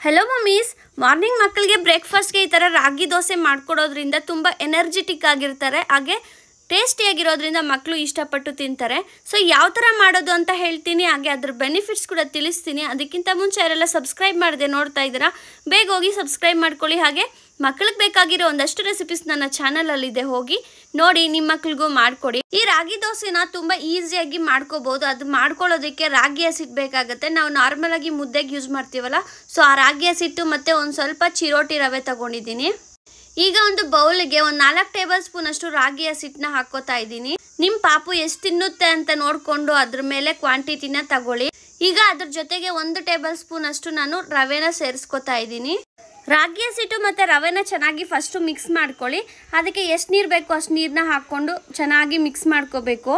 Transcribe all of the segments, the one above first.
hello मम्मीस morning मಕ್ಕಳಿಗೆ breakfast ಗೆ ಈ ತರ ರಾಗಿ ದೋಸೆ ಮಾಡ್ಕೊಡೋದ್ರಿಂದ ತುಂಬಾ ಎನರ್ಜೆಟಿಕ್ ಆಗಿರ್ತಾರೆ ಹಾಗೆ ಟೇಸ್ಟಿ ಆಗಿರೋದ್ರಿಂದ ಮಕ್ಕಳು ಇಷ್ಟಪಟ್ಟು ತಿಂತಾರೆ ಸೋ ಯಾವ ತರ ಮಾಡೋದು ಅಂತ ಹೇಳ್ತೀನಿ ಹಾಗೆ ಅದರ ಬೆನಿಫಿಟ್ಸ್ ಕೂಡ ತಿಳಿಸ್ತೀನಿ ಅದಕ್ಕಿಂತ ಮುಂಚೆ ಯಾರೆಲ್ಲ ಸಬ್ಸ್ಕ್ರೈಬ್ ಮಾಡದೆ ನೋಡ್ತಾ ಇದ್ದೀರಾ ಬೇಗ ಹೋಗಿ ಸಬ್ಸ್ಕ್ರೈಬ್ ಮಾಡ್ಕೊಳ್ಳಿ ಹಾಗೆ ಮಕ್ಕಳಿಗೆ ಬೇಕಾಗಿರೋ ಒಂದಷ್ಟು ರೆಸಿಪೀಸ್ ನನ್ನ ಚಾನೆಲ್ ಅಲ್ಲಿ ಇದೆ ಹೋಗಿ ನೋಡಿ ನಿಮ್ಮ ಮಕ್ಕಳಿಗೂ ಮಾಡ್ಕೊಡಿ ಈ ರಾಗಿ ದೋಸೆನ ತುಂಬಾ ಈಜಿಯಾಗಿ ಮಾಡ್ಕೋಬಹುದು ಅದು ಮಾಡ್ಕೊಳ್ಳೋದಕ್ಕೆ ರಾಗಿ ಹಸಿಟ್ಟು ಬೇಕಾಗುತ್ತೆ ನಾವು ನಾರ್ಮಲ್ ಆಗಿ ಮುದ್ದೆಗೆ ಯೂಸ್ ಮಾಡ್ತೀವಲ್ಲ ಸೋ ಆ ರಾಗಿ ಹಸಿಟ್ಟು ಮತ್ತೆ ಒಂದು ಸ್ವಲ್ಪ ಚಿರೋಟಿ ರವೆ ತಗೊಂಡಿದ್ದೀನಿ ಈಗ ಒಂದು ಬೌಲ್ ಗೆ ಒಂದು 4 ಟೇಬಲ್ ಸ್ಪೂನ್ ಅಷ್ಟು ರಾಗಿ ಹಸಿಟ್ಟನ್ನ ಹಾಕೋತಾ ಇದ್ದೀನಿ ನಿಮ್ಮ ಪಾಪು ಎಷ್ಟು ತಿನ್ನುತ್ತೆ ಅಂತ ನೋಡ್ಕೊಂಡು ಅದರ ಮೇಲೆ ಕ್ವಾಂಟಿಟಿನ ತಗೊಳ್ಳಿ ಈಗ ಅದರ ಜೊತೆಗೆ 1 ಟೇಬಲ್ ಸ್ಪೂನ್ ಅಷ್ಟು ನಾನು ರವೆನ ಸೇರಿಸ್ಕೊತಾ ಇದ್ದೀನಿ ರಾಗಿ ಹಸಿಟ್ಟು ಮತ್ತೆ ರವೆನ ಚೆನ್ನಾಗಿ ಫಸ್ಟ್ ಮಿಕ್ಸ್ ಮಾಡ್ಕೊಳ್ಳಿ ಅದಕ್ಕೆ ಎಷ್ಟು ನೀರು ಬೇಕೋ ಅಷ್ಟು ನೀರನ್ನ ಹಾಕೊಂಡು ಚೆನ್ನಾಗಿ ಮಿಕ್ಸ್ ಮಾಡ್ಕೋಬೇಕು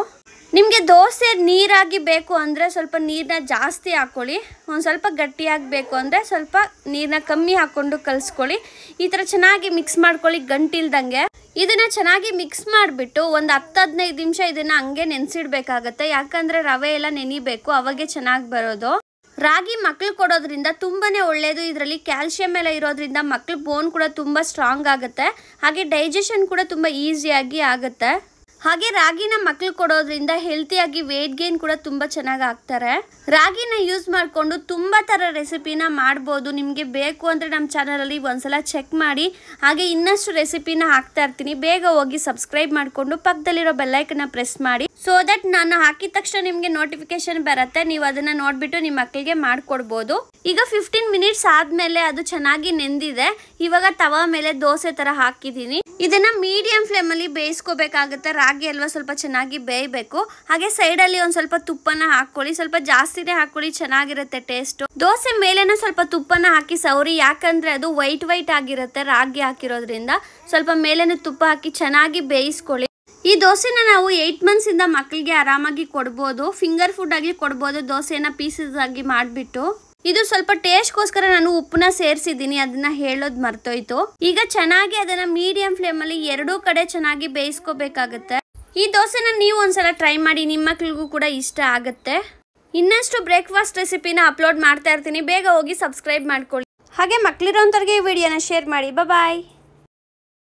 ನಿಮಗೆ ದೋಸೆ ನೀರಾಗಿ ಬೇಕು ಅಂದ್ರೆ ಸ್ವಲ್ಪ ನೀರನ್ನ ಜಾಸ್ತಿ ಹಾಕೊಳ್ಳಿ ಒಂದು ಸ್ವಲ್ಪ ಗಟ್ಟಿಯಾಗಿ ಬೇಕು ಅಂದ್ರೆ ಸ್ವಲ್ಪ ನೀರನ್ನ ಕಮ್ಮಿ ಹಾಕೊಂಡು ಕಲಿಸ್ಕೊಳ್ಳಿ ಈ ತರ ಚೆನ್ನಾಗಿ ಮಿಕ್ಸ್ ಮಾಡ್ಕೊಳ್ಳಿ ಗಂಟಿಲ್ದಂಗೆ ಇದನ್ನ ಚೆನ್ನಾಗಿ ಮಿಕ್ಸ್ ಮಾಡಿಬಿಟ್ಟು ಒಂದು 10-15 ನಿಮಿಷ ಇದನ್ನ ಹಂಗೆ ನೆನೆಸಿಡಬೇಕಾಗುತ್ತೆ ಯಾಕಂದ್ರೆ ರವೆ ಎಲ್ಲ ನೆನಿಬೇಕು ಅವಾಗೆ ಚೆನ್ನಾಗಿ ಬರೋದು ರಾಗಿ ಮಕ್ಕಳು ಕೊಡೋದ್ರಿಂದ ತುಂಬಾನೇ ಒಳ್ಳೆಯದು ಇದರಲ್ಲಿ ಕ್ಯಾಲ್ಸಿಯಂ ಎಲ್ಲ ಇರೋದ್ರಿಂದ ಮಕ್ಕಳ ಬೋನ್ ಕೂಡ ತುಂಬಾ ಸ್ಟ್ರಾಂಗ್ ಆಗುತ್ತೆ ಹಾಗೆ ಡೈಜೆಷನ್ ಕೂಡ ತುಂಬಾ ಈಸಿಯಾಗಿ ಆಗುತ್ತೆ ಹಾಗೆ ರಾಗಿನ ಮಕ್ಕಳು ಕೊಡೋದ್ರಿಂದ ಹೆಲ್ತಿಯಾಗಿ ವೇಟ್ ಗೇನ್ ಕೂಡ ತುಂಬಾ ಚೆನ್ನಾಗಿ ಆಗ್ತಾರೆ ರಾಗಿನ ಯೂಸ್ ಮಾಡ್ಕೊಂಡು ತುಂಬಾ ತರ ರೆಸಿಪಿನ ಮಾಡಬಹುದು ನಿಮಗೆ ಬೇಕು ಅಂದ್ರೆ ನಮ್ಮ ಚಾನೆಲ್ ಅಲ್ಲಿ ಒಂದ್ಸಲ ಚೆಕ್ ಮಾಡಿ ಹಾಗೆ ಇನ್ನಷ್ಟು ರೆಸಿಪಿನ ಹಾಕ್ತಾ ಇರ್ತೀನಿ ಬೇಗ ಹೋಗಿ ಸಬ್ಸ್ಕ್ರೈಬ್ ಮಾಡ್ಕೊಂಡು ಪಕ್ಕದಲ್ಲಿರೋ ಬೆಲ್ ಐಕಾನ್ ಪ್ರೆಸ್ ಮಾಡಿ ಸೋ ದಟ್ ನಾನು ಹಾಕಿದ ತಕ್ಷಣ ನಿಮಗೆ ನೋಟಿಫಿಕೇಶನ್ ಬರುತ್ತೆ ನೀವು ಅದನ್ನ ನೋಡ್ಬಿಟ್ಟು ನಿಮ್ಮ ಮಕ್ಕಳಿಗೆ ಮಾಡ್ಕೊಡ್ಬೋದು ಈಗ 15 ಮಿನಿಟ್ಸ್ ಆದ್ಮೇಲೆ ಅದು ಚೆನ್ನಾಗಿ ನೆಂದಿದೆ ಇವಾಗ ತವಾ ಮೇಲೆ ದೋಸೆ ತರ ಹಾಕಿದ್ದೀನಿ ಇದನ್ನ ಮೀಡಿಯಂ ಫ್ಲೇಮ್ ಅಲ್ಲಿ ಬೇಯಿಸ್ಕೋಬೇಕಾಗುತ್ತೆ ರಾಗಿ ಅಲ್ವಾ ಸ್ವಲ್ಪ ಚೆನ್ನಾಗಿ ಬೇಯಬೇಕು ಹಾಗೆ ಸೈಡ್ ಅಲ್ಲಿ ಒಂದು ಸ್ವಲ್ಪ ತುಪ್ಪನ ಹಾಕೊಳ್ಳಿ ಸ್ವಲ್ಪ ಜಾಸ್ತಿನೇ ಹಾಕೊಳ್ಳಿ ಚೆನ್ನಾಗಿರುತ್ತೆ ಟೇಸ್ಟ್ ದೋಸೆ ಮೇಲೆನೂ ಸ್ವಲ್ಪ ತುಪ್ಪನ ಹಾಕಿ ಸೌರಿ ಯಾಕಂದ್ರೆ ಅದು ವೈಟ್ ಆಗಿರುತ್ತೆ ರಾಗಿ ಹಾಕಿರೋದ್ರಿಂದ ಸ್ವಲ್ಪ ಮೇಲೆನೂ ತುಪ್ಪ ಹಾಕಿ ಚೆನ್ನಾಗಿ ಬೇಯಿಸ್ಕೊಳ್ಳಿ ಈ ದೋಸೆನ ನಾವು 8 ಮಂತ್ಸ್ ಇಂದ ಮಕ್ಕಳಿಗೆ ಆರಾಮಾಗಿ ಕೊಡಬಹುದು ಫಿಂಗರ್ ಫುಡ್ ಆಗಿ ಕೊಡಬಹುದು ದೋಸೆನ ಪೀಸಸ್ ಆಗಿ ಮಾಡಿಬಿಟ್ಟು ಇದು ಸ್ವಲ್ಪ ಟೇಸ್ಟ್ಗೋಸ್ಕರ ನಾನು ಉಪ್ಪನ್ನ ಸೇರಿಸಿದ್ದೀನಿ ಅದನ್ನ ಹೇಳೋದು ಮರ್ತೋಯ್ತು ಈಗ ಚೆನ್ನಾಗಿ ಅದನ್ನ ಮೀಡಿಯಂ ಫ್ಲೇಮ್ ಅಲ್ಲಿ ಎರಡೂ ಕಡೆ ಚೆನ್ನಾಗಿ ಬೇಯಿಸ್ಕೋಬೇಕಾಗುತ್ತೆ ಈ ದೋಸೆನ ನೀವು ಒಂದ್ಸಲ ಟ್ರೈ ಮಾಡಿ ನಿಮ್ಮ ಮಕ್ಕಳಿಗೂ ಕೂಡ ಇಷ್ಟ ಆಗುತ್ತೆ ಇನ್ನಷ್ಟು ಬ್ರೇಕ್ಫಾಸ್ಟ್ ರೆಸಿಪಿನ ಅಪ್ಲೋಡ್ ಮಾಡ್ತಾ ಇರ್ತೀನಿ ಬೇಗ ಹೋಗಿ ಸಬ್ಸ್ಕ್ರೈಬ್ ಮಾಡ್ಕೊಳ್ಳಿ ಹಾಗೆ ಮಕ್ಕಳಿರೋಂಥವ್ರಿಗೆ ಈ ವಿಡಿಯೋನ ಶೇರ್ ಮಾಡಿ ಬಾಯ್